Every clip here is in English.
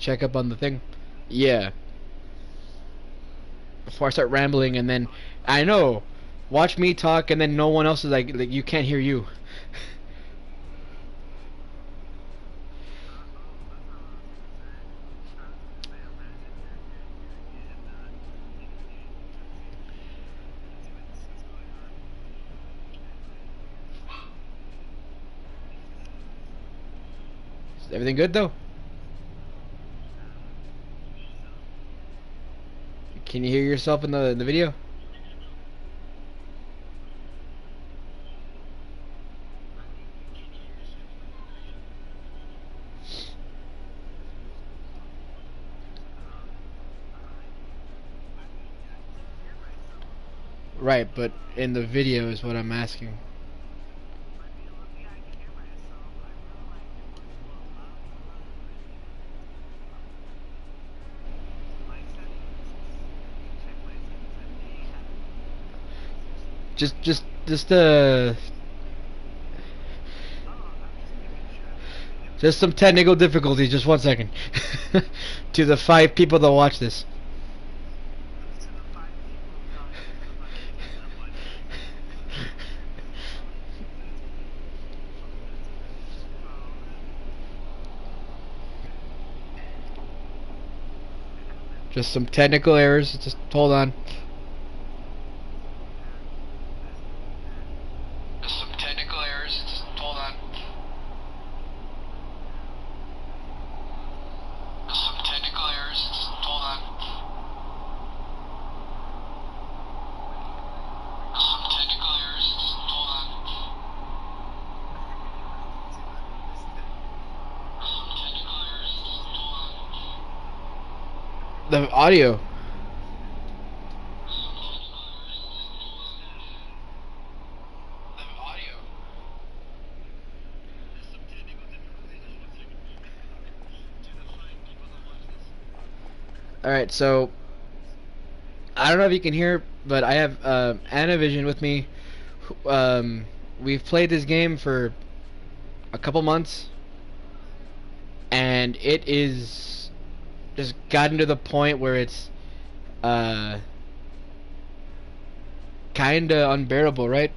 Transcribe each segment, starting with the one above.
check up on the thing. Yeah, before I start rambling, and then I know, watch me talk, and then no one else is like you can't hear you. Is everything good though? Can you hear yourself in the video? Right, but in the video is what I'm asking. Just just some technical difficulties. Just 1 second. To the 5 people that watch this. Just some technical errors. Just hold on. Just some technical errors. Just hold on. Just some technical errors. Just hold on. Just some technical errors. Just hold on. Just some technical errors. Just hold on. The audio. Alright, so I don't know if you can hear, but I have Anavision with me. We've played this game for a couple months, and it is just gotten to the point where it's kinda unbearable, right?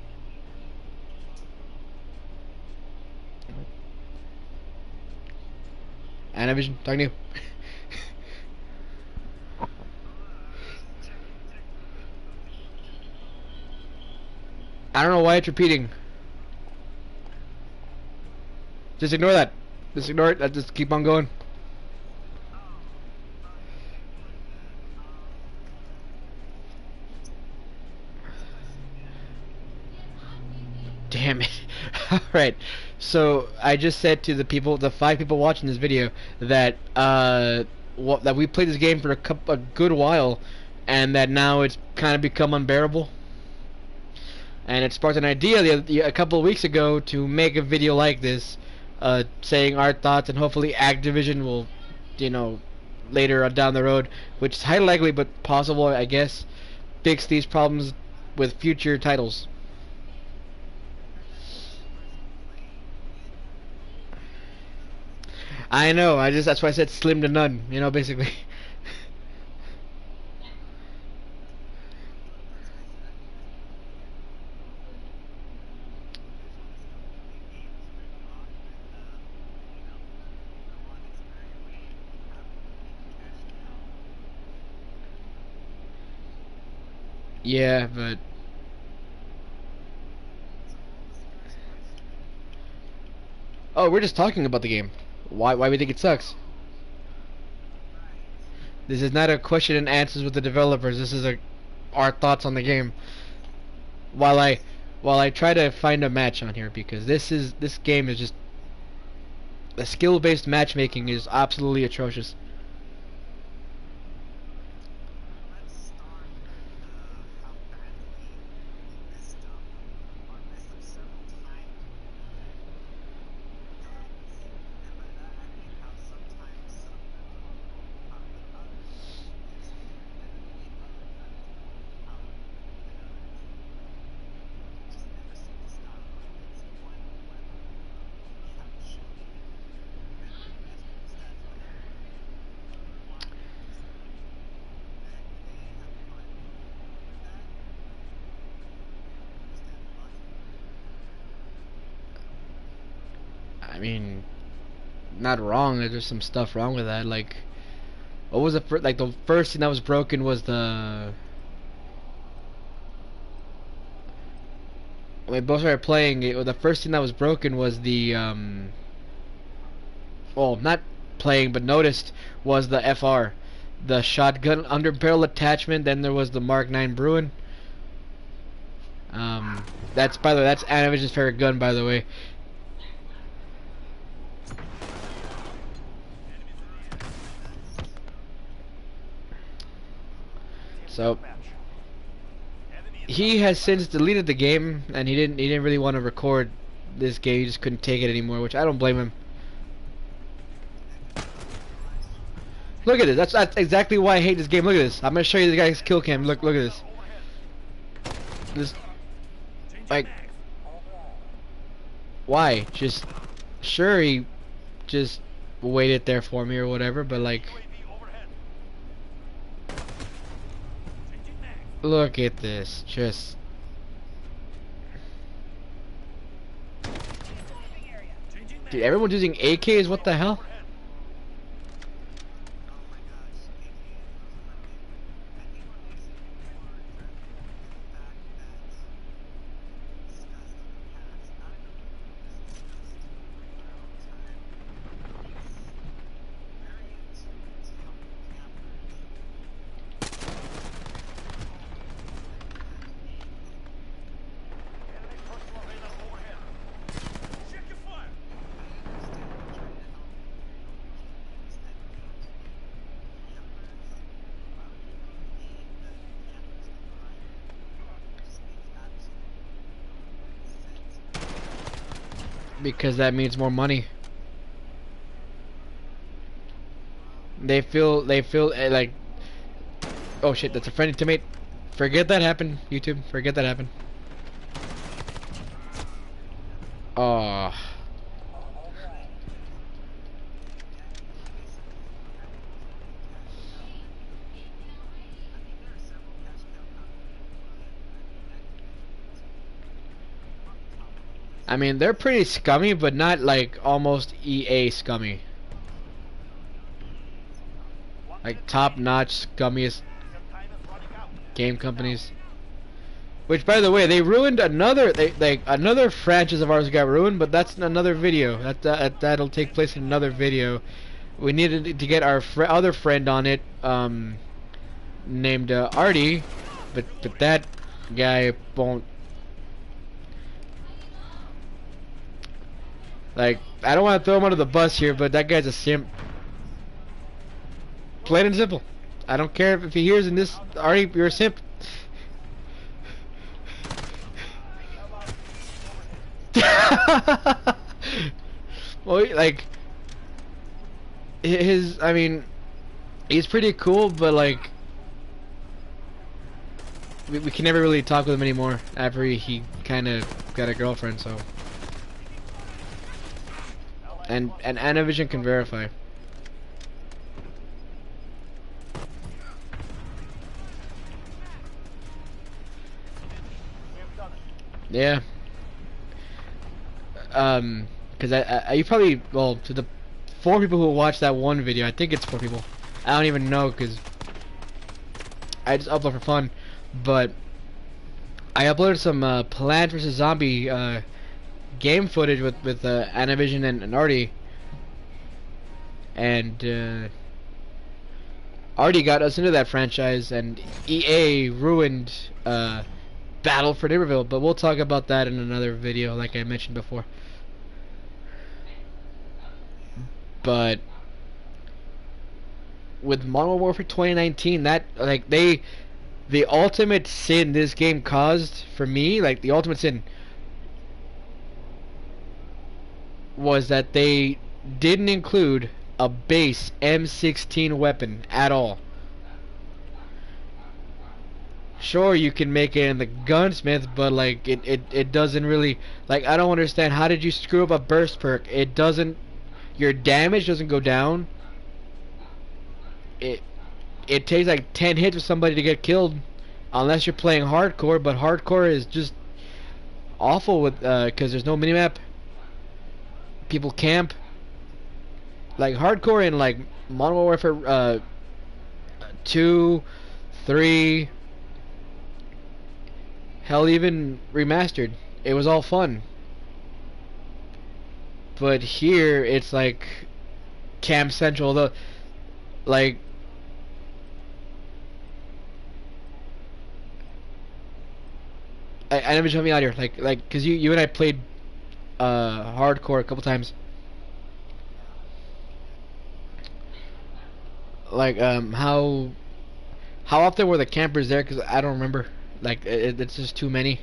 Anavision, talking to you. I don't know why it's repeating. Just ignore that. Just ignore it. Just keep on going. Damn it. Alright. So I just said to the 5 people watching this video that that we played this game for a good while, and that now it's kind of become unbearable. And it sparked an idea a couple of weeks ago to make a video like this, saying our thoughts, and hopefully Activision will, you know, later on down the road, which is highly likely but possible, I guess, fix these problems with future titles. I know. That's why I said slim to none. You know, basically. Yeah, but oh, we're just talking about the game. Why we think it sucks? This is not a question and answers with the developers. This is our thoughts on the game. While I while I try to find a match on here, because this game is just the skill-based matchmaking is absolutely atrocious. I mean, not wrong. There's just some stuff wrong with that. Like, what was the like the first thing that was broken was the. When we both started playing, the first thing that was broken was the well, not playing, but noticed was the FR, the shotgun under barrel attachment. Then there was the Mark 9 Bruin. That's, by the way, that's Anavision's favorite gun, by the way. So he has since deleted the game, and he didn't really want to record this game. He just couldn't take it anymore, which I don't blame him. Look at this. That's exactly why I hate this game. Look at this. I'm gonna show you the guy's kill cam. Look at this. This, like, why? Just sure he just waited there for me or whatever, but like, look at this. Just dude, everyone's using AKs. What the hell? Because that means more money. They feel like, oh shit, that's a friendly teammate. Forget that happened, YouTube. Forget that happened. Oh. I mean, they're pretty scummy, but not like almost EA scummy. Like top-notch, scummiest game companies. Which, by the way, they ruined another. Another franchise of ours got ruined, but that's another video. That'll take place in another video. We needed to get our other friend on it, named Artie, but that guy won't. Like, I don't want to throw him under the bus here, but that guy's a simp. Plain and simple. I don't care if he hears in this, Artie, you're a simp. Well, like, I mean, he's pretty cool, but like, we can never really talk with him anymore after he kind of got a girlfriend, so. And Anavision can verify. Yeah. Because you probably, well, to the 4 people who watched that one video, I think it's 4 people. I don't even know, because I just upload for fun. But I uploaded some Plants vs. Zombie game footage with Anavision and Artie, and Artie got us into that franchise, and EA ruined Battle for Neighborville, but we'll talk about that in another video, like I mentioned before. But with Modern Warfare 2019, that, like, the ultimate sin this game caused for me, like the ultimate sin, was that they didn't include a base M16 weapon at all. Sure, you can make it in the gunsmith, but like it doesn't really, like, I don't understand, how did you screw up a burst perk? It doesn't, your damage doesn't go down. It takes like 10 hits for somebody to get killed, unless you're playing hardcore, but hardcore is just awful with because there's no minimap. people camp. Like hardcore in like Modern Warfare 2, 3, hell even remastered. It was all fun. But here it's like Camp Central. The like I never help me out here. Like cause you and I played hardcore a couple times. Like how often were the campers there? Cause I don't remember. Like it's just too many.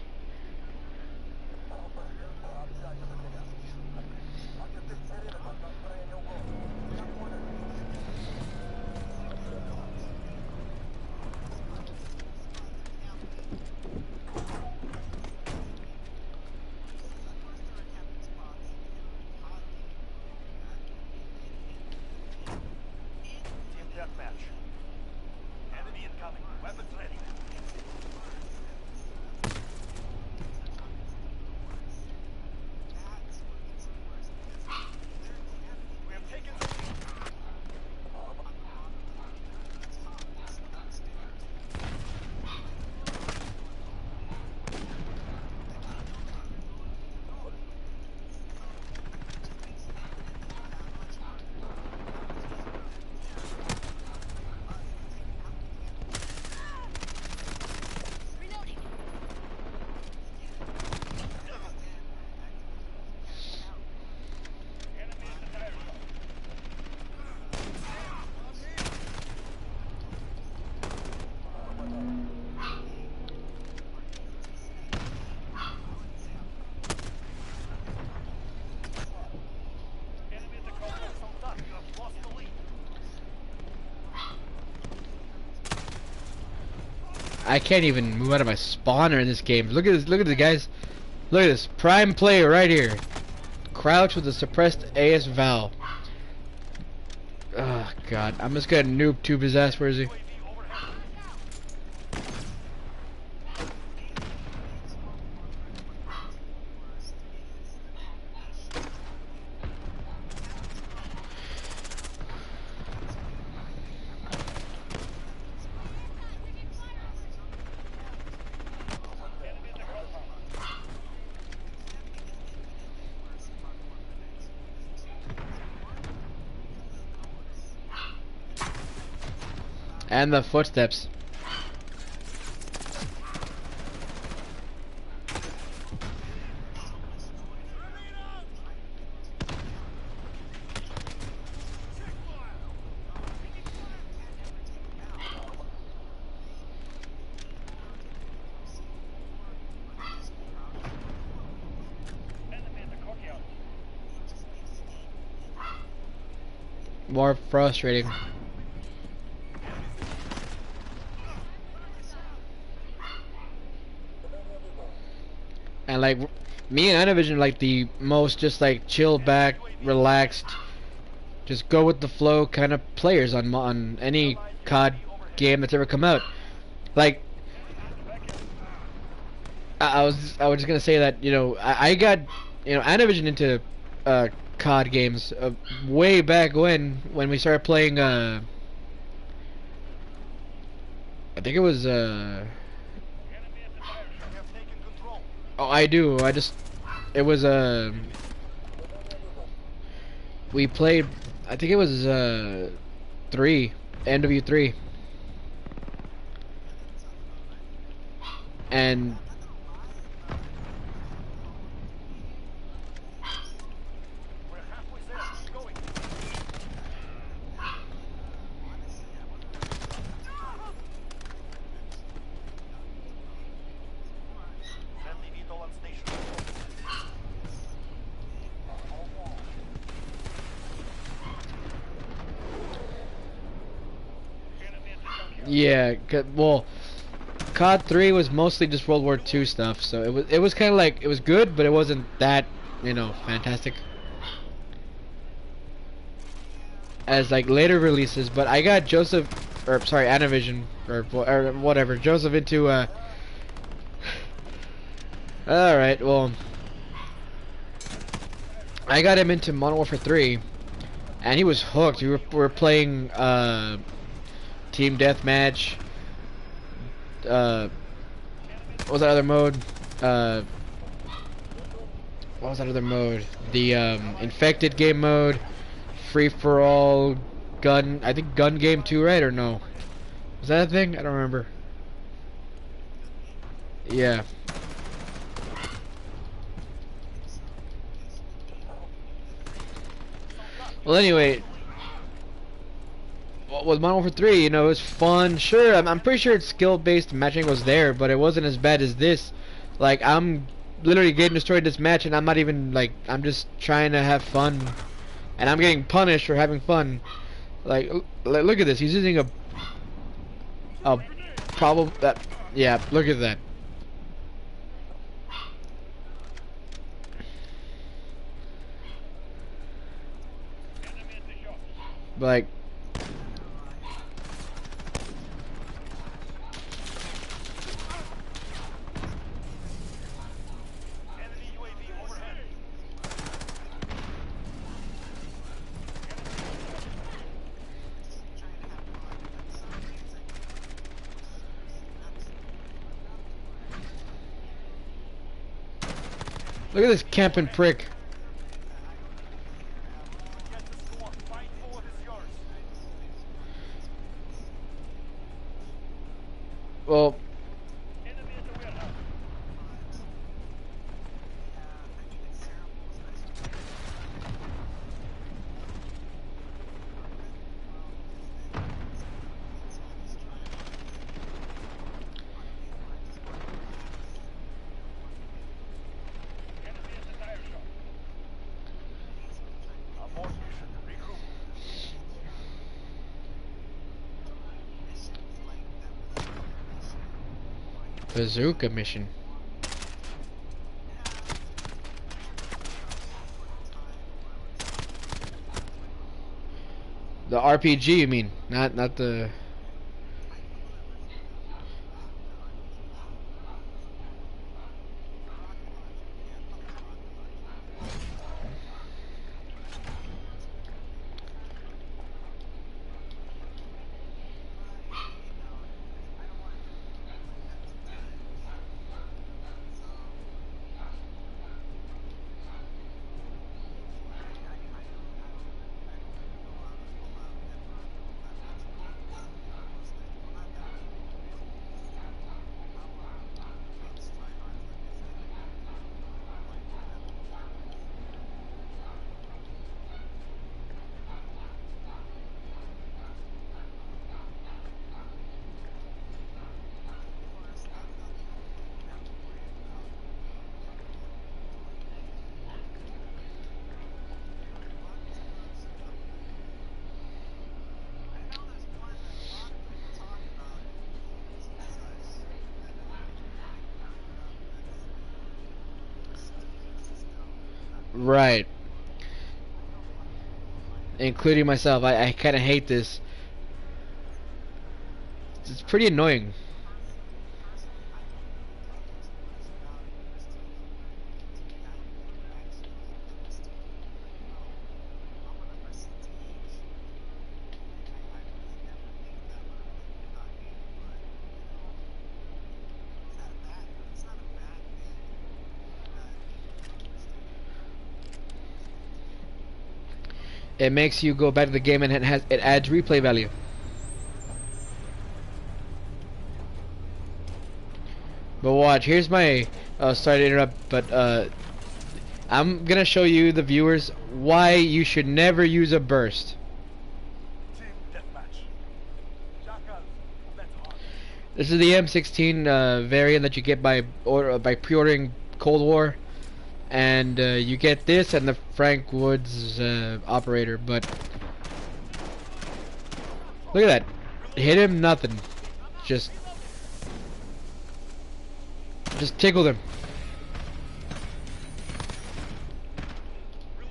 I can't even move out of my spawner in this game. Look at this. Look at the guys. Look at this prime player right here. Crouch with a suppressed AS Val. Oh god, I'm just gonna noob tube his ass. Where is he? And the footsteps. More frustrating. And like me and Anavision are like the most just like chill back, relaxed, just go with the flow kind of players on any COD game that's ever come out. Like I was just gonna say that, you know, I got, you know, Anavision into COD games way back when we started playing I think it was oh, I do. It was we played, I think it was 3, NW3. And yeah, well, COD 3 was mostly just World War II stuff, so it was kind of like, it was good, but it wasn't that, you know, fantastic as like later releases. But I got Joseph, or sorry, Anavision, or whatever, Joseph into alright, well, I got him into Modern Warfare 3, and he was hooked. We were playing team deathmatch. What was that other mode? What was that other mode? The infected game mode, free for all, gun. I think gun game too, right? Or no? Was that a thing? I don't remember. Yeah. Well, anyway, with Modern Warfare 3, you know, it was fun. Sure, I'm pretty sure it's skill-based matching was there, but it wasn't as bad as this. Like, I'm literally getting destroyed this match, and I'm not even, like, I'm just trying to have fun. And I'm getting punished for having fun. Like, look at this. He's using a problem that, yeah, look at that. Like, look at this camping prick. Well, bazooka mission. The RPG, you mean? Not the. Right. Including myself. I kind of hate this. It's pretty annoying. It makes you go back to the game, and it adds replay value. But watch, here's my sorry to interrupt, but I'm gonna show you the viewers why you should never use a burst. This is the M16 variant that you get by pre-ordering Cold War. And you get this and the Frank Woods operator, but look at that. Hit him, nothing. Just tickled him.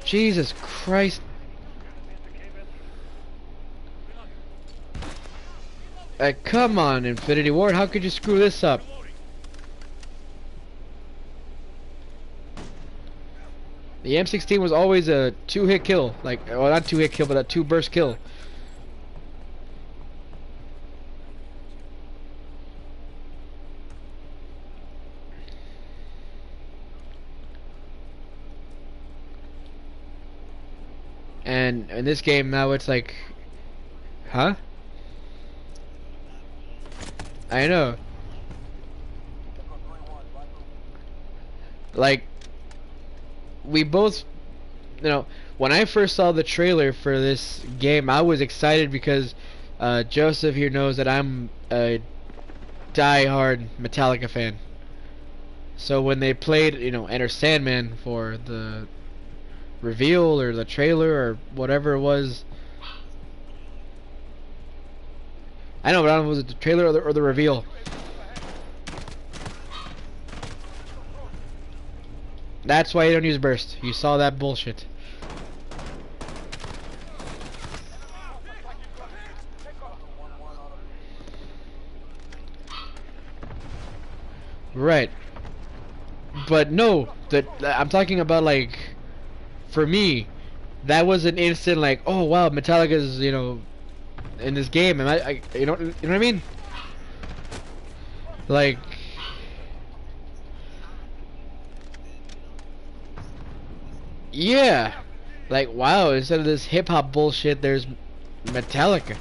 Jesus Christ. Come on, Infinity Ward, how could you screw this up? The M16 was always a 2-hit kill, like, well, not 2-hit kill, but a 2-burst kill. And in this game now it's like, huh? I know. Like, we both, you know, when I first saw the trailer for this game, I was excited because Joseph here knows that I'm a die-hard Metallica fan. So when they played, you know, Enter Sandman for the reveal or the trailer or whatever it was, I know, but I don't know, was it the trailer or the reveal? That's why you don't use burst. You saw that bullshit. Right. But no, I'm talking about, like, for me, that was an instant like, oh wow, Metallica's, you know, in this game, and you know what I mean? Like, yeah, like, wow, instead of this hip hop bullshit, there's Metallica.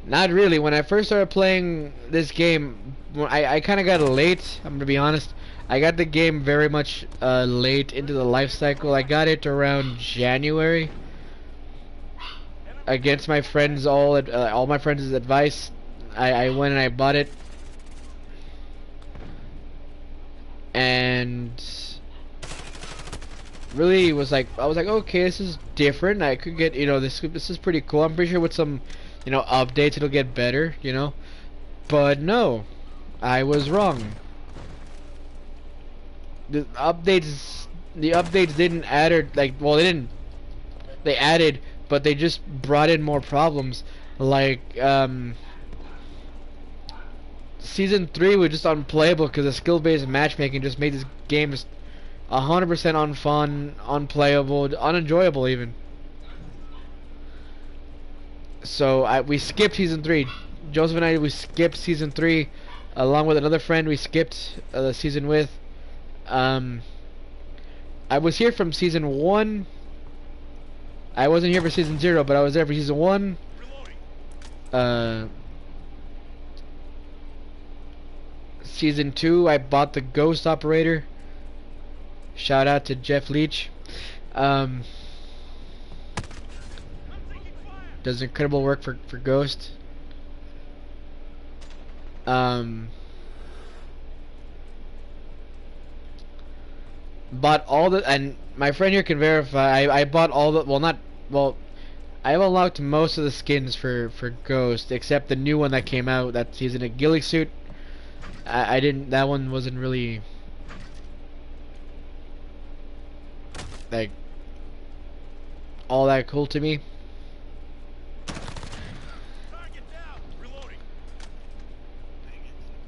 Not really. When I first started playing this game, I kind of got it late. I'm gonna be honest. I got the game very much late into the life cycle. I got it around January. Against my friends, all my friends' advice, I went and I bought it. And really was like, I was like, okay, this is different. I could get, you know, this is pretty cool. I'm pretty sure with some, you know, updates it'll get better, you know. But no, I was wrong. The updates didn't add, or like, well, they added, but they just brought in more problems. Like, season 3 was just unplayable because the skill-based matchmaking just made this game just 100% unfun, unplayable, unenjoyable even. So we skipped season 3. Joseph and I, we skipped season 3, along with another friend. We skipped the season with. I was here from season 1. I wasn't here for season 0, but I was there for season 1. Season 2, I bought the Ghost Operator. Shout out to Jeff Leach. Does incredible work for Ghost. Bought all the, and my friend here can verify, I bought all the, I've unlocked most of the skins for Ghost, except the new one that came out, that he's in a ghillie suit. I didn't, that one wasn't really, like, all that cool to me.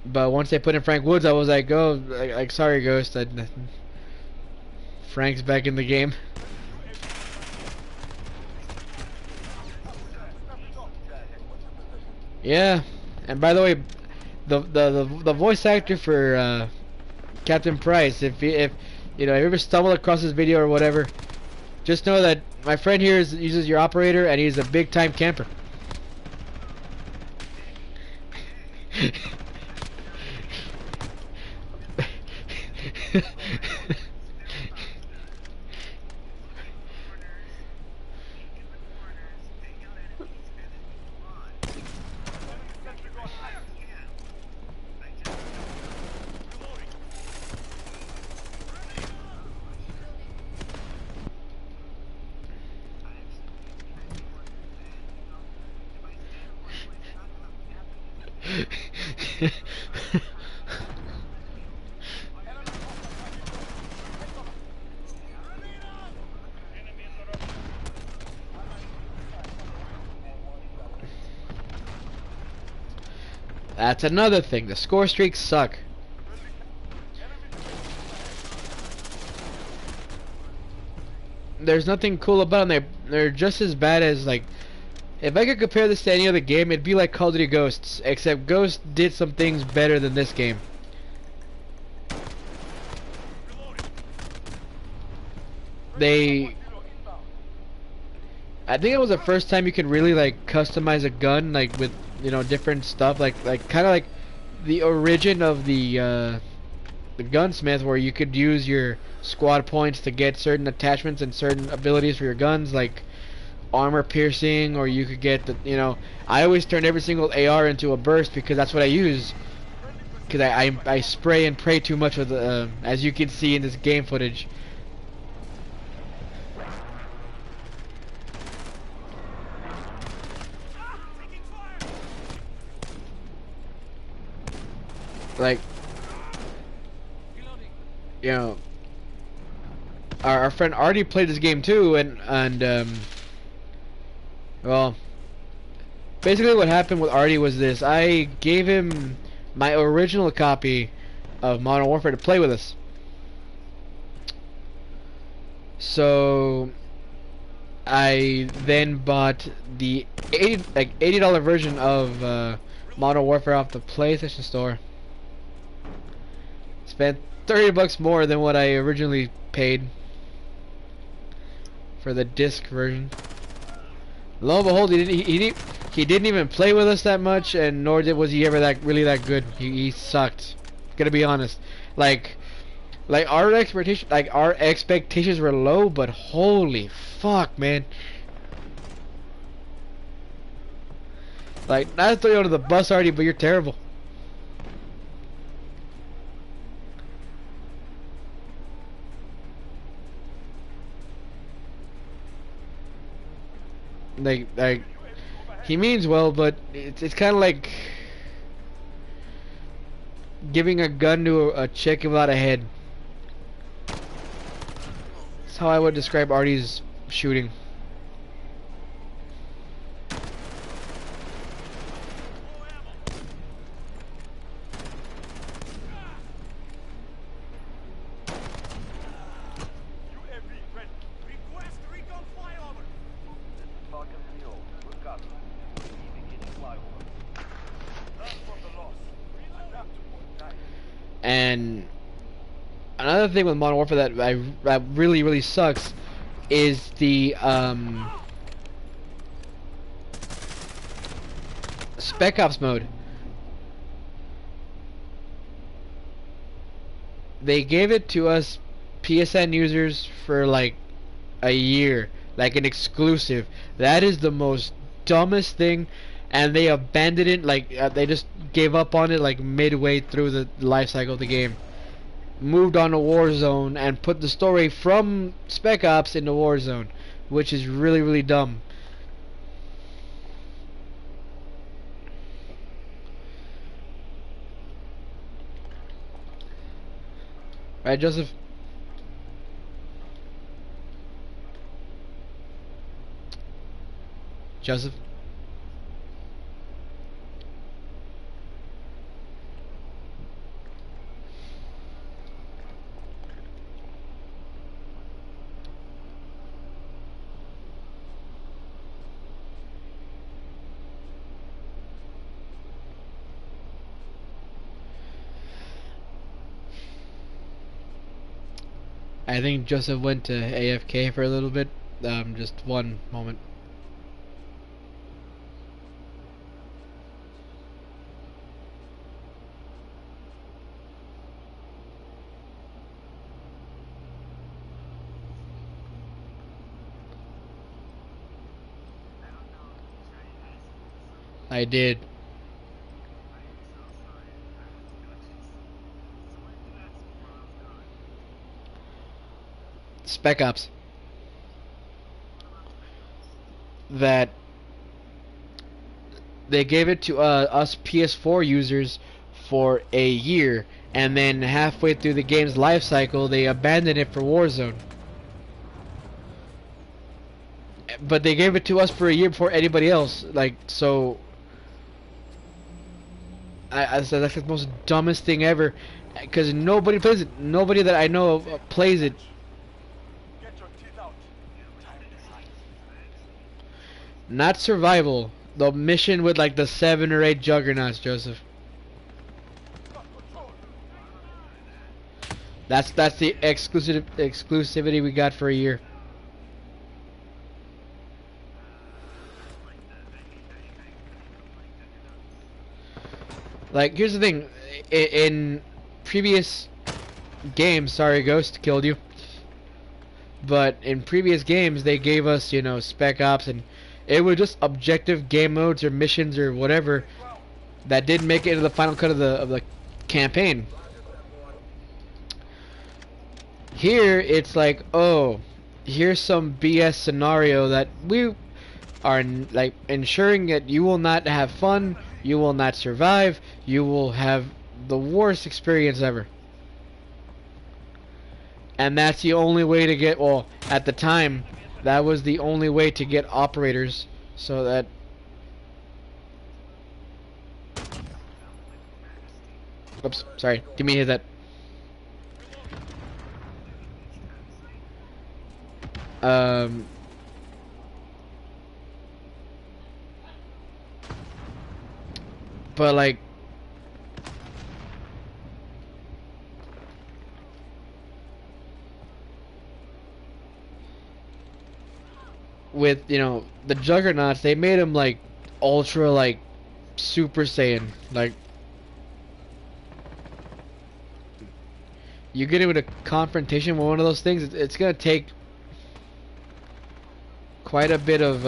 But once they put in Frank Woods, I was like, oh, like sorry, Ghost, Frank's back in the game. Yeah, and by the way, the voice actor for Captain Price, if you know, if you ever stumble across this video or whatever, just know that my friend here uses your operator, and he's a big time camper. That's another thing. The score streaks suck. there's nothing cool about them. They're just as bad as, like, if I could compare this to any other game, it'd be like Call of Duty Ghosts, except Ghosts did some things better than this game. I think it was the first time you could really like customize a gun, like with, you know, different stuff, like kind of like the origin of the gunsmith, where you could use your squad points to get certain attachments and certain abilities for your guns, like armor piercing, or you could get the, you know, I always turn every single AR into a burst because that's what I use, because I spray and pray too much with as you can see in this game footage. Like, you know, our friend Artie played this game too, and well, basically what happened with Artie was this: I gave him my original copy of Modern Warfare to play with us. So I then bought the $80 version of Modern Warfare off the PlayStation Store. Spent $30 more than what I originally paid for the disc version. Lo and behold, he didn't even play with us that much, and nor was he ever really that good. He sucked. Gonna be honest. Like our expectations were low, but holy fuck, man. Like, not to throw you under the bus, Artie, but you're terrible. Like he means well, but it's kind of like giving a gun to a chick without a head. That's how I would describe Artie's shooting. And another thing with Modern Warfare that really sucks is the Spec Ops mode. They gave it to us PSN users for like a year, like an exclusive. That is the most dumbest thing, and they abandoned it. Like they just gave up on it like midway through the life cycle of the game. Moved on to Warzone and put the story from Spec Ops into Warzone, which is really dumb. Right, Joseph? Joseph? I think Joseph went to AFK for a little bit. Just one moment. I did. Spec Ops. That they gave it to us PS4 users for a year, and then halfway through the game's life cycle, they abandoned it for Warzone. But they gave it to us for a year before anybody else. Like, so I said that's the most dumbest thing ever, because nobody plays it. Nobody that I know of plays it. Not survival. The mission with like the 7 or 8 juggernauts, Joseph. That's the exclusivity we got for a year. Like, here's the thing. In previous games, sorry, Ghost killed you. But in previous games, they gave us, you know, Spec Ops, and it was just objective game modes or missions or whatever that didn't make it into the final cut of the campaign. Here, it's like, oh, here's some BS scenario that we are like ensuring that you will not have fun, you will not survive, you will have the worst experience ever. And that's the only way to get, well, at the time, that was the only way to get operators, so that... Oops, sorry, didn't mean to hit that. But like... with, you know, the Juggernauts, they made them like ultra, like Super Saiyan. Like, you get into a confrontation with one of those things, it's gonna take quite a bit of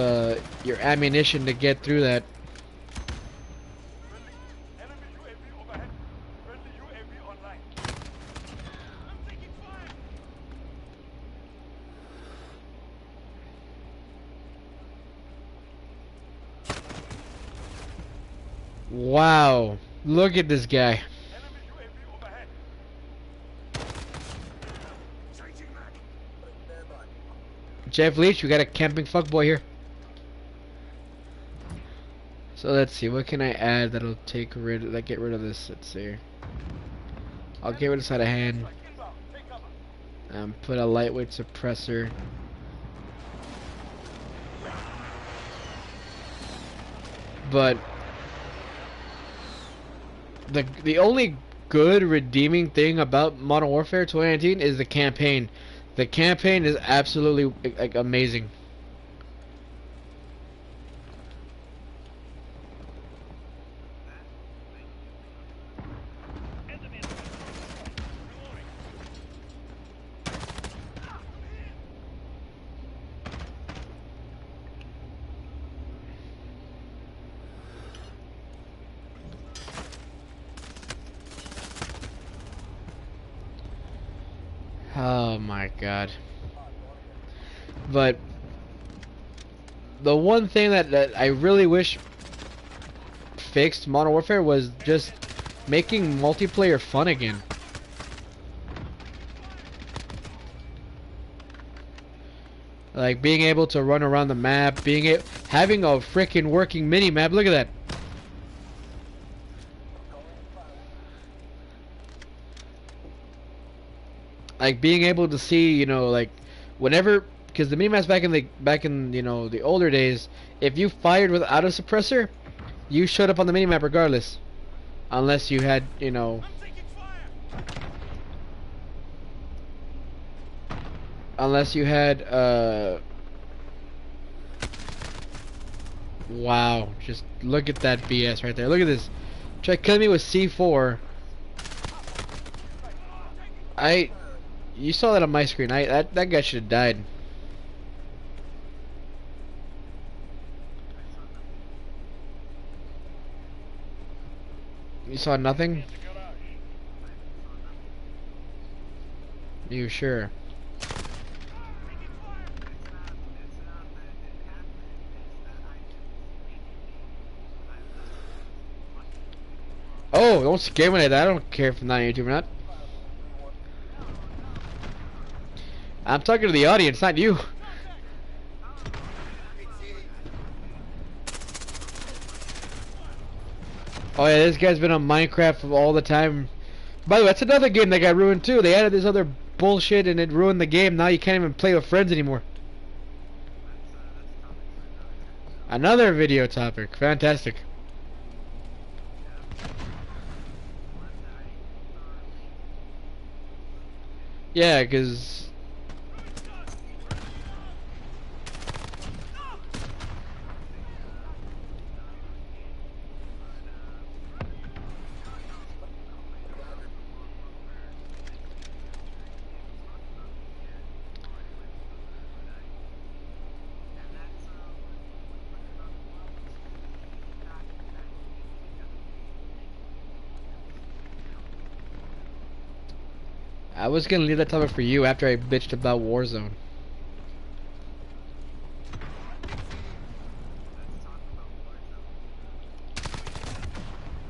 your ammunition to get through that. Wow, look at this guy. Jeff Leach, we got a camping fuckboy here. So let's see, what can I add that'll take rid of, like, get rid of this? Let's see. I'll get rid of sleight of hand. Put a lightweight suppressor. But the only good redeeming thing about Modern Warfare 2019 is the campaign. The campaign is absolutely like amazing. Oh my god. But the one thing that I really wish fixed Modern Warfare was just making multiplayer fun again. Like being able to run around the map, having a freaking working mini map. Look at that. Like being able to see, you know, like whenever, because the minimaps back in you know the older days, if you fired without a suppressor, you showed up on the minimap regardless, unless you had, you know, wow, just look at that BS right there. Look at this. Try killing me with C4. You saw that on my screen. That guy should have died. You saw nothing? You sure? Oh, don't scare me like that. I don't care if I'm not on YouTube or not. I'm talking to the audience, not you. Oh yeah, this guy's been on Minecraft all the time. By the way, that's another game that got ruined too. They added this other bullshit and it ruined the game. Now you can't even play with friends anymore. Another video topic. Fantastic. Yeah, because I was gonna leave that topic for you after I bitched about Warzone.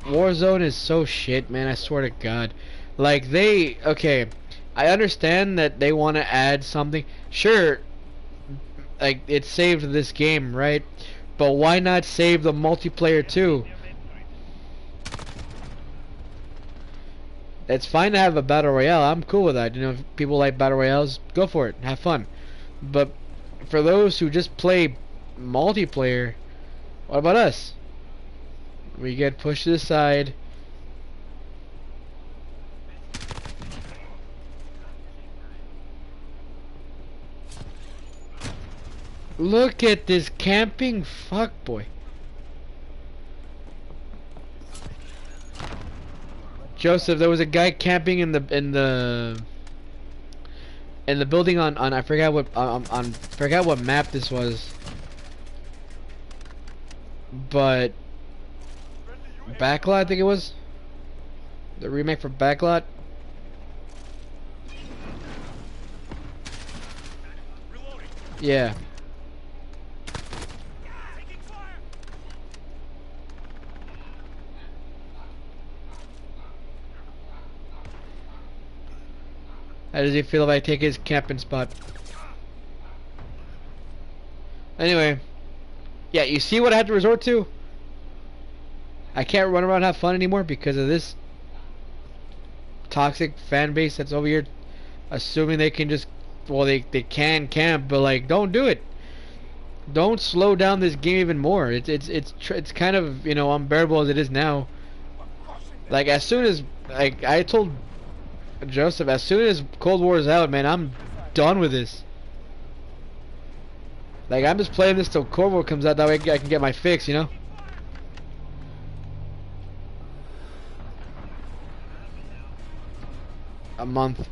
Warzone is so shit, man, I swear to God. Like, okay, I understand that they want to add something. Sure, like, it saved this game, right? But why not save the multiplayer too? It's fine to have a battle royale. I'm cool with that. You know, if people like battle royales, go for it. Have fun. But for those who just play multiplayer, what about us? We get pushed to the side. Look at this camping fuckboy. Joseph, there was a guy camping in the building on I forgot what forgot what map this was, but Backlot, I think it was the remake for Backlot. Yeah. How does he feel if I take his camping spot? Anyway, yeah, you see what I had to resort to? I can't run around and have fun anymore because of this toxic fan base that's over here assuming they can just, well, they can camp, but like, don't do it. Don't slow down this game even more. It's kind of, you know, unbearable as it is now. Like, as soon as, like, I told Joseph, as soon as Cold War is out, man, I'm done with this. Like, I'm just playing this till Cold War comes out, that way I can get my fix, you know? A month.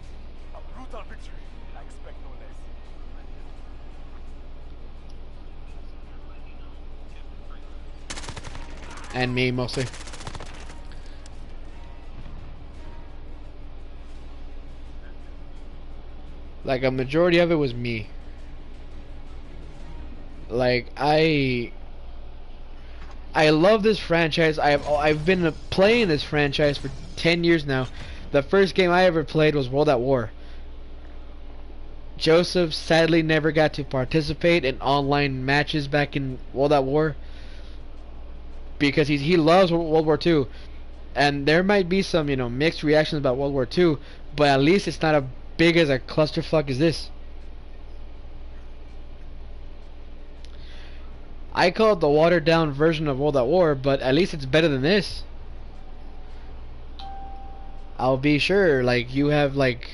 And me, mostly. Like, a majority of it was me. Like, I love this franchise. I've been playing this franchise for 10 years now. The first game I ever played was World at War. Joseph sadly never got to participate in online matches back in World at War because he loves World War II, and there might be some, you know, mixed reactions about World War II, but at least it's not as big as a clusterfuck as this. I call it the watered down version of World at War, but at least it's better than this. I'll be sure, like, you have, like,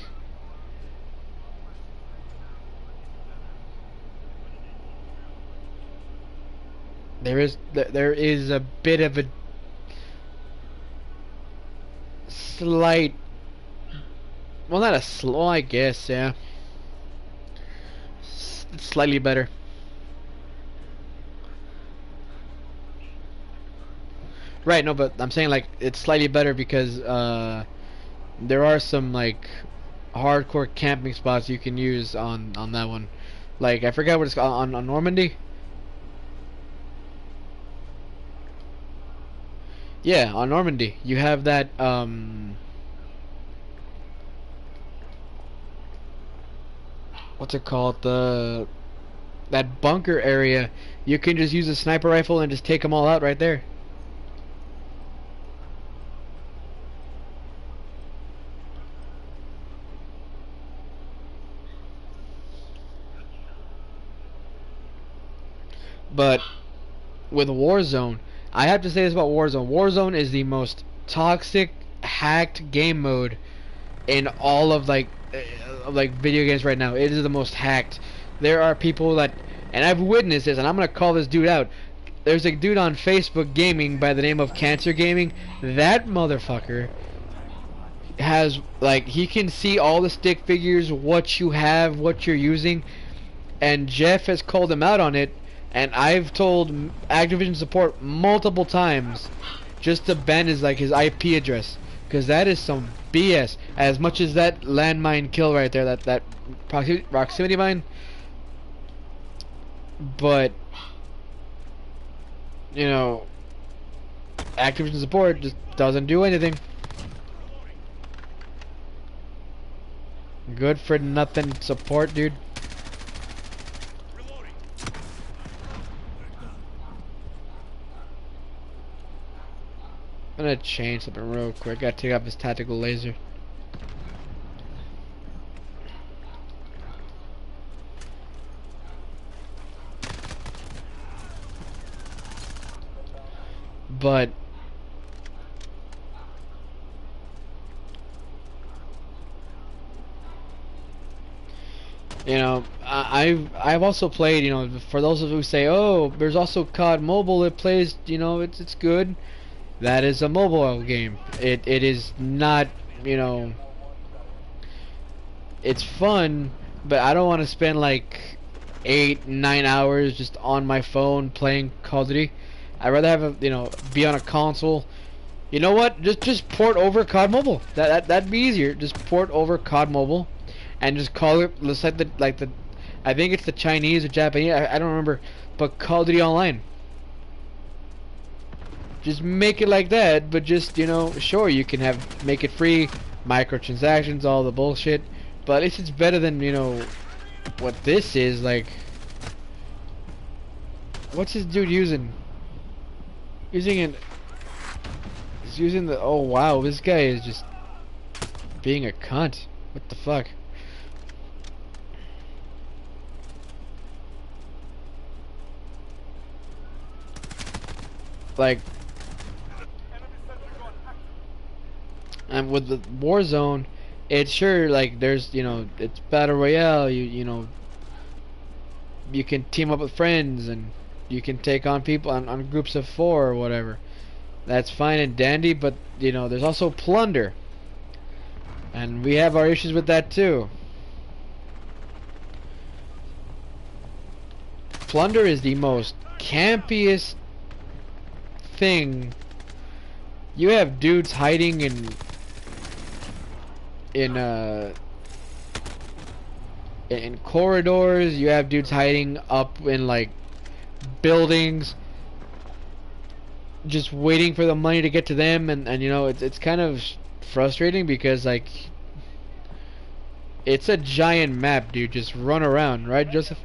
there is a bit of a slight, well, not a slow, I guess, yeah. It's slightly better. Right, no, but I'm saying, like, it's slightly better because there are some, like, hardcore camping spots you can use on that one. Like, I forgot what it's called, on Normandy. Yeah, on Normandy you have that what's it called, that bunker area. You can just use a sniper rifle and just take them all out right there. But with Warzone, I have to say this about Warzone. Warzone is the most toxic, hacked game mode in all of like video games right now. It is the most hacked. There are people that, and I've witnessed this, and I'm gonna call this dude out. There's a dude on Facebook gaming by the name of Cancer Gaming. That motherfucker has, like, he can see all the stick figures, what you have, what you're using, and Jeff has called him out on it, and I've told Activision support multiple times just to ban his IP address, because that is some BS. As much as that landmine kill right there, that proximity mine, but you know, Activision support just doesn't do anything. Good for nothing support, dude. I'm gonna change something real quick. Gotta take off his tactical laser. But you know, I've also played. You know, for those of you who say, "Oh, there's also COD Mobile. It plays. You know, it's good." That is a mobile game. It is not. You know, it's fun, but I don't want to spend like 8, 9 hours just on my phone playing Call of Duty. I'd rather have a, you know, be on a console. You know what? Just port over COD Mobile. That'd be easier. Just port over COD Mobile, and just call it. Let's like the I think it's the Chinese or Japanese. I don't remember, but Call of Duty Online. Just make it like that, but just, you know, sure, you can make it free, microtransactions, all the bullshit, but at least it's better than, you know, what this is. Like, what's this dude using? He's using the, oh wow, this guy is just being a cunt. What the fuck? Like, and with the Warzone, it's sure, like, there's, you know, it's battle royale. You know, you can team up with friends and you can take on people on groups of 4 or whatever. That's fine and dandy, but you know, there's also plunder, and we have our issues with that too. Plunder is the most campiest thing. You have dudes hiding in corridors. You have dudes hiding up in like buildings, just waiting for the money to get to them, and you know, it's kind of frustrating because, like, it's a giant map, dude. Just run around, right, Joseph?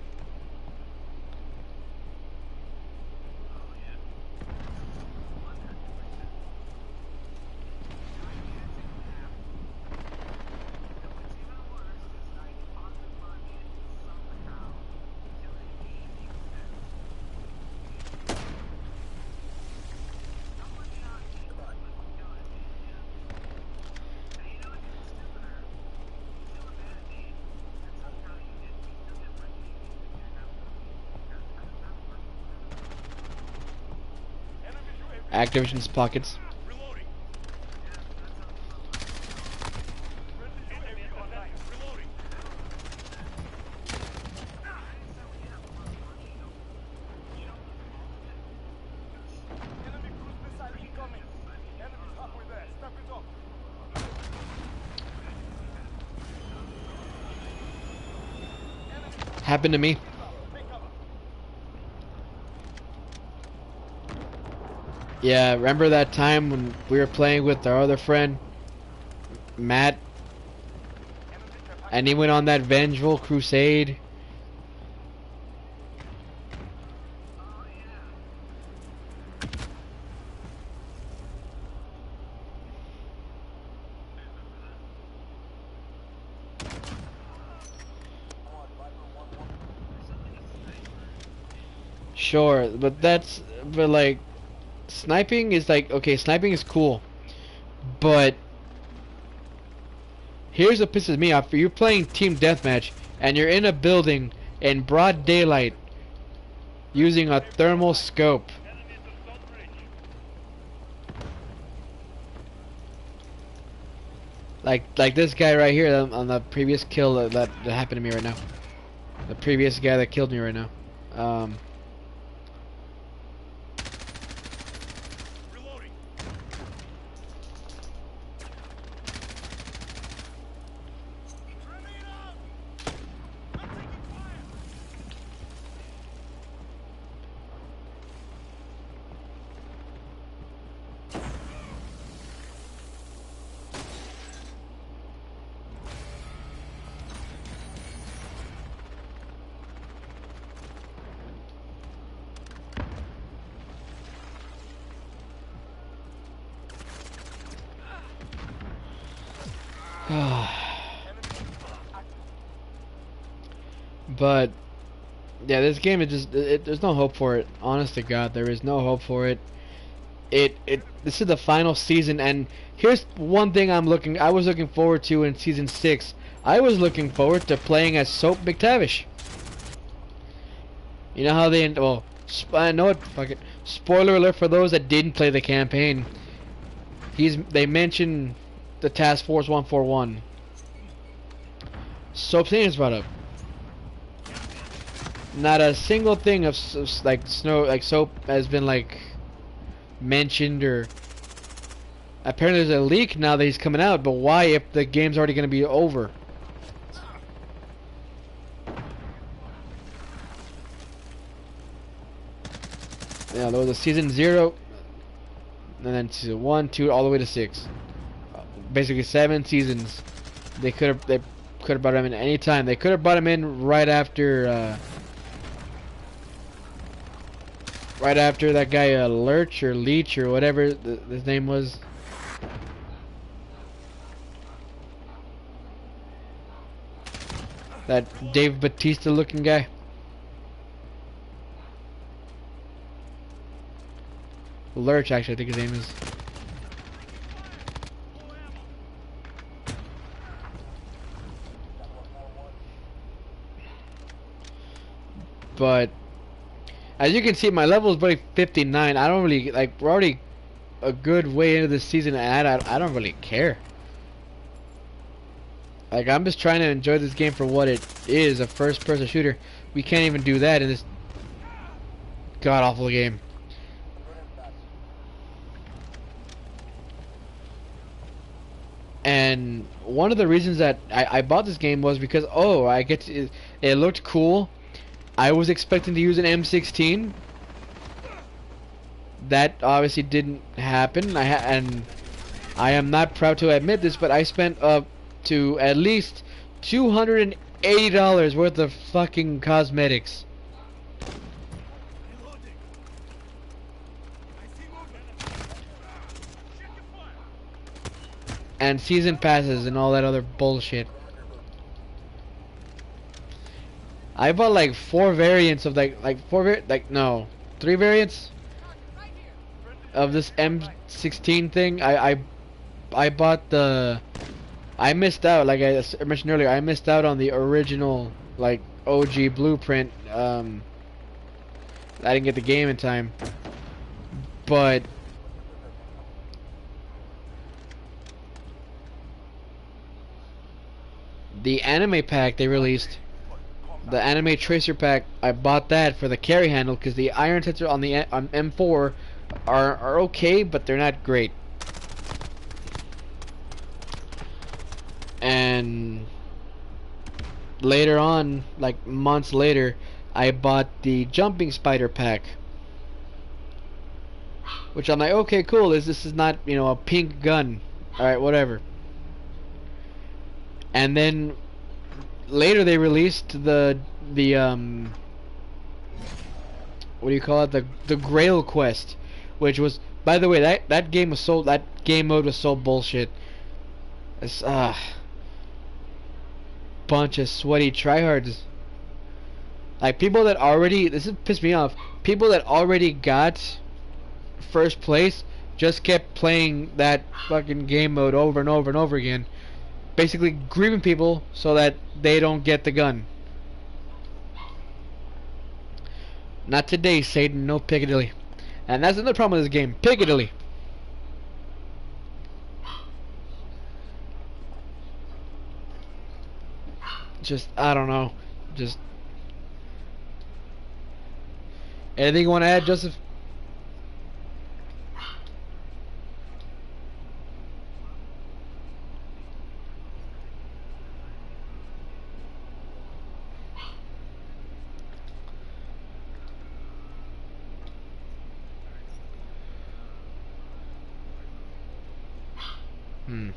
Activision's pockets. Happened to me. Yeah, remember that time when we were playing with our other friend, Matt, and he went on that vengeful crusade? Sure, but like, sniping is like, okay, sniping is cool, but here's what pisses me off. You're playing team deathmatch, and you're in a building in broad daylight using a thermal scope. Like this guy right here on the previous kill that happened to me right now. The previous guy that killed me right now. But yeah, this game is just there's no hope for it. Honest to God, there is no hope for it. This is the final season, and here's one thing I was looking forward to in season 6. I was looking forward to playing as Soap McTavish. You know how well, I know it. Fuck it. Spoiler alert for those that didn't play the campaign. They mentioned the Task Force 141. Soap's name is brought up. Not a single thing of like Soap has been like mentioned, or apparently there's a leak now that he's coming out. But why, if the game's already going to be over? Yeah, there was a season 0, and then season 1, 2, all the way to 6. Basically 7 seasons. They could have brought him in any time. They could have brought him in right after that guy Lurch or Leech or whatever his name was. That Dave Bautista looking guy. Lurch, actually, I think his name is. But as you can see, my level is already 59. I don't really like. We're already a good way into this season, and I don't really care. Like, I'm just trying to enjoy this game for what it is, a first-person shooter. We can't even do that in this god-awful game. And one of the reasons that I bought this game was because, oh, it looked cool. I was expecting to use an M16. That obviously didn't happen. And I am not proud to admit this, but I spent up to at least $280 worth of fucking cosmetics. And season passes and all that other bullshit. I bought like 4 variants of three variants of this M16 thing. I bought I missed out, like I mentioned earlier. I missed out on the original, like, OG blueprint. I didn't get the game in time, but the anime pack they released, the anime tracer pack, I bought that for the carry handle because the iron sights on the M4 are okay, but they're not great. And later on, like months later, I bought the jumping spider pack, which I'm like, okay, cool. This is not, you know, a pink gun. All right, whatever. And then later they released the what do you call it? The Grail Quest, which was, by the way, that game mode was so bullshit. It's bunch of sweaty tryhards. Like people that already, this is pissed me off. People that already got first place just kept playing that fucking game mode over and over and over again, basically grieving people so that they don't get the gun. Not today, Satan. No Piccadilly. And that's another problem with this game. Piccadilly. Just, I don't know. Just... Anything you want to add, Joseph? Hmm.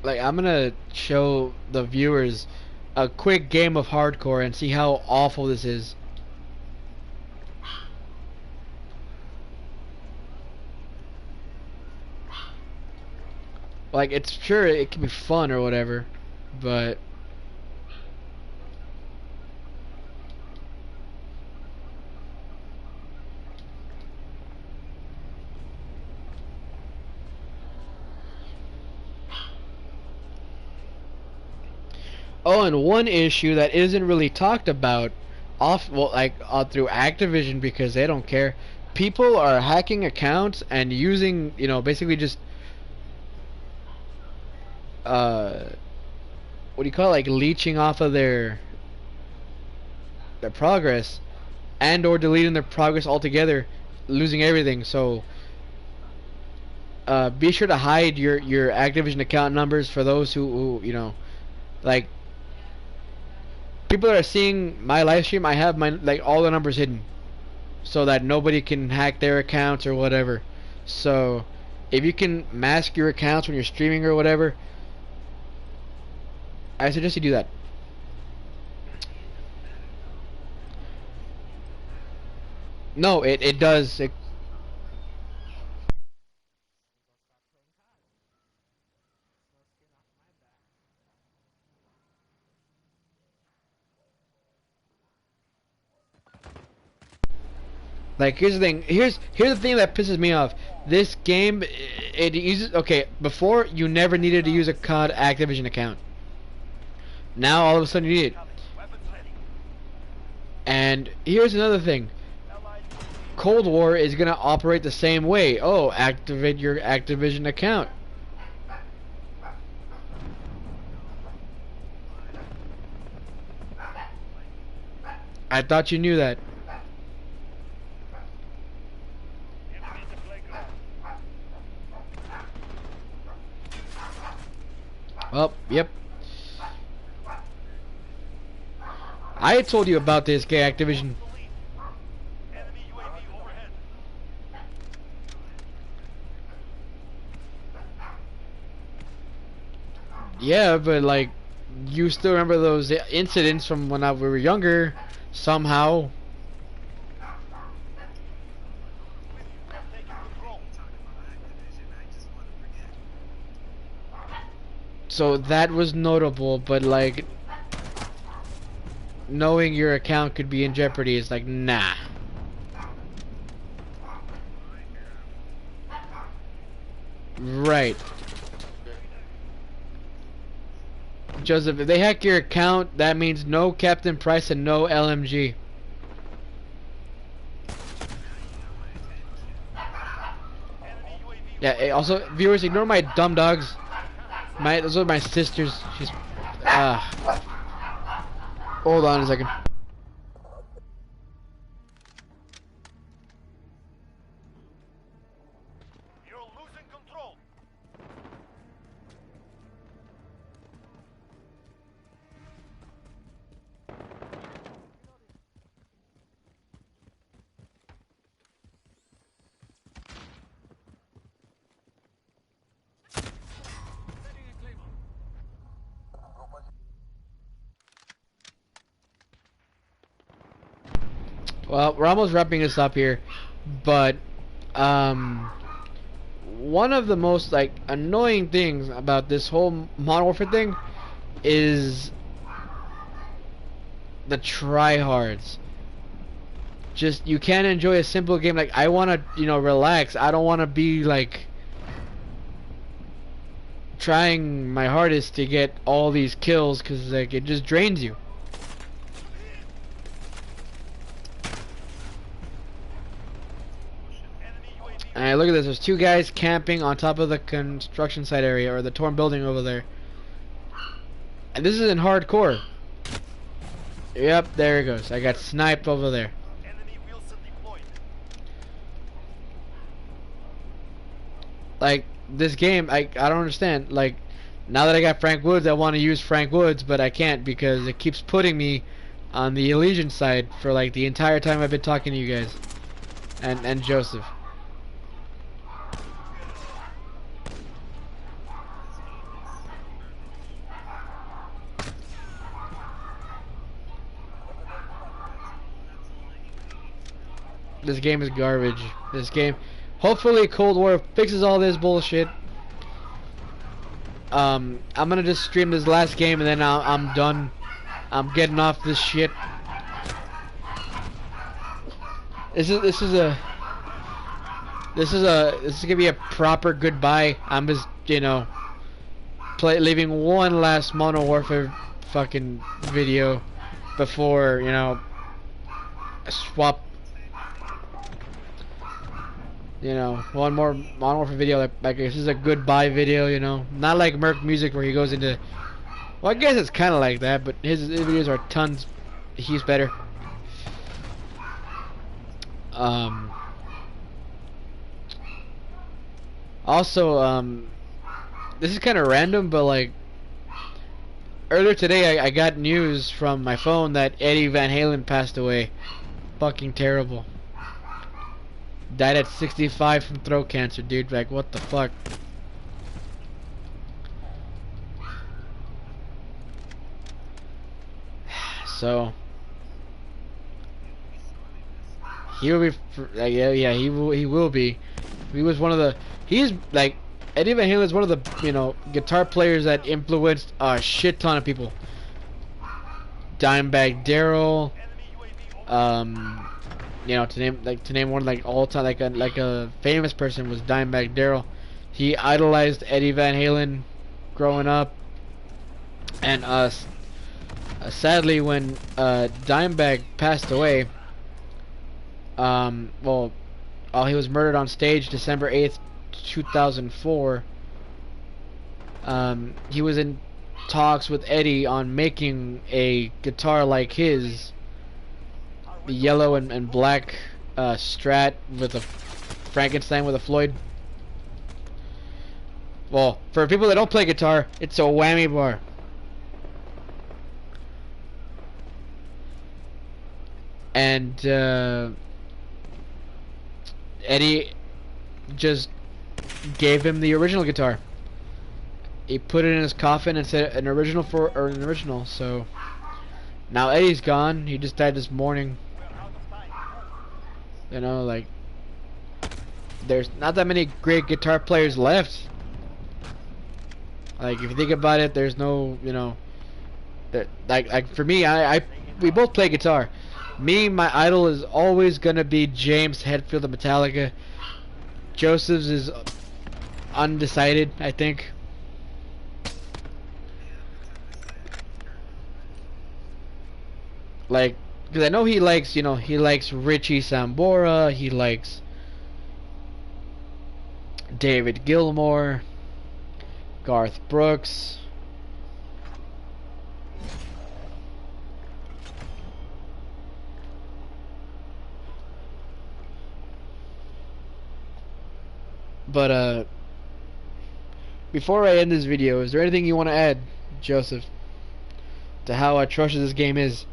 Like, I'm gonna show the viewers a quick game of hardcore and see how awful this is. Like, it's sure it can be fun or whatever, but oh, and one issue that isn't really talked about off well like through Activision because they don't care. People are hacking accounts and using, basically just uh what do you call it? Like leeching off of their progress and or deleting their progress altogether, losing everything. So be sure to hide your Activision account numbers for those who like people that are seeing my live stream. I have my like all the numbers hidden so that nobody can hack their accounts or whatever. So if you can mask your accounts when you're streaming or whatever, I suggest you do that. No, it does. Like here's the thing. Here's the thing that pisses me off. This game, it uses okay. Before you never needed to use a COD Activision account. Now all of a sudden you need it. And here's another thing. Cold War is gonna operate the same way. Oh, activate your Activision account. I thought you knew that. Oh, yep. I had told you about this, gay Activision. Yeah, but like, you still remember those incidents from when we were younger, somehow. So that was notable, but like, knowing your account could be in jeopardy is like, nah. Right. Joseph, if they hack your account, that means no Captain Price and no LMG. Yeah, also, viewers, ignore my dumb dogs. Those are my sisters. She's, hold on a second. Well, we're almost wrapping this up here, but um, one of the most like annoying things about this whole Modern Warfare thing is the tryhards. Just you can't enjoy a simple game. Like I want to, relax. I don't want to be like trying my hardest to get all these kills because like it just drains you. And look at this, there's two guys camping on top of the construction site area, or the torn building over there. And this is in hardcore. Yep, there it goes. I got sniped over there. Like, this game, I don't understand. Like, now that I got Frank Woods, I want to use Frank Woods, but I can't because it keeps putting me on the Elysian side for like the entire time I've been talking to you guys. And Joseph. This game is garbage. This game. Hopefully Cold War fixes all this bullshit. I'm gonna just stream this last game and then I'm done. I'm getting off this shit. This is gonna be a proper goodbye. I'm just leaving one last Modern Warfare fucking video before swap. One more Modern Warfare video. Like this is a goodbye video. Not like Merc Music where he goes into. Well, I guess it's kind of like that, but his videos are tons. He's better. Also, this is kind of random, but like earlier today, I got news from my phone that Eddie Van Halen passed away. Fucking terrible. Died at 65 from throat cancer, dude. Like, what the fuck? So he will be. Yeah, he will. He will be. He was one of the. He's like Eddie Van Halen is one of the guitar players that influenced a shit ton of people. Dimebag Darrell. To name one like all time like a famous person was Dimebag Darrell. He idolized Eddie Van Halen growing up, and sadly when Dimebag passed away, he was murdered on stage December 8th, 2004. He was in talks with Eddie on making a guitar like his. The yellow and black Strat with a Frankenstein with a Floyd. Well, for people that don't play guitar, it's a whammy bar. And Eddie just gave him the original guitar. He put it in his coffin and said an original. So now Eddie's gone. He just died this morning. Like there's not that many great guitar players left. Like if you think about it, there's no, like for me, we both play guitar. Me, my idol is always gonna be James Hetfield of Metallica. Joseph's is undecided, I think. Like, because I know he likes, he likes Richie Sambora, he likes David Gilmour, Garth Brooks. But before I end this video, is there anything you want to add, Joseph, to how atrocious this game is?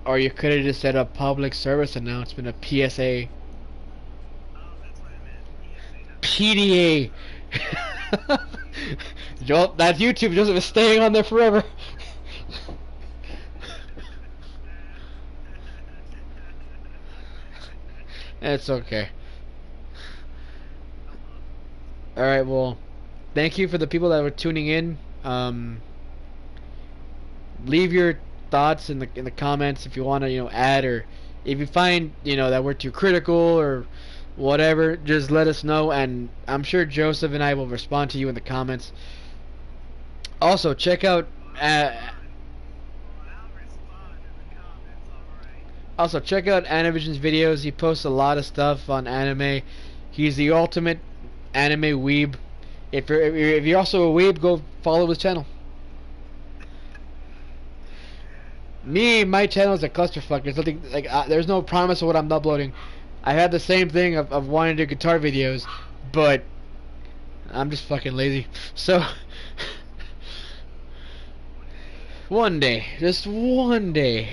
Or you could have just said a public service announcement, a PSA. Oh, that's what I meant. PDA. Joel, that's YouTube. Joseph is staying on there forever. It's okay. Alright, well, thank you for the people that were tuning in. Leave your thoughts in the comments if you want to, add, or if you find, that we're too critical or whatever, just let us know, and I'm sure Joseph and I will respond to you in the comments. Also, check out Anavision's videos. He posts a lot of stuff on anime. He's the ultimate anime weeb. If you're also a weeb, go follow his channel. My channel is a clusterfuck. There's nothing there's no promise of what I'm uploading. I had the same thing of wanting to do guitar videos, but I'm just fucking lazy. So one day, just one day.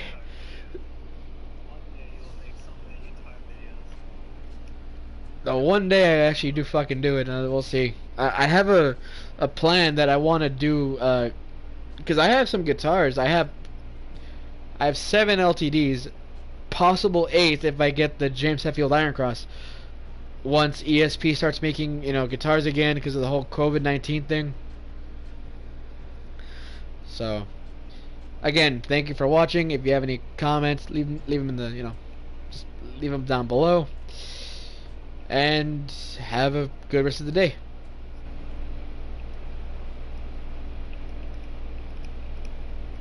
One day I actually do fucking do it, and we'll see. I have a plan that I want to do, because I have some guitars. I have 7 LTDs, possible 8th if I get the James Hetfield Iron Cross. Once ESP starts making, guitars again because of the whole COVID-19 thing. So, again, thank you for watching. If you have any comments, leave them in the, just leave them down below. And have a good rest of the day.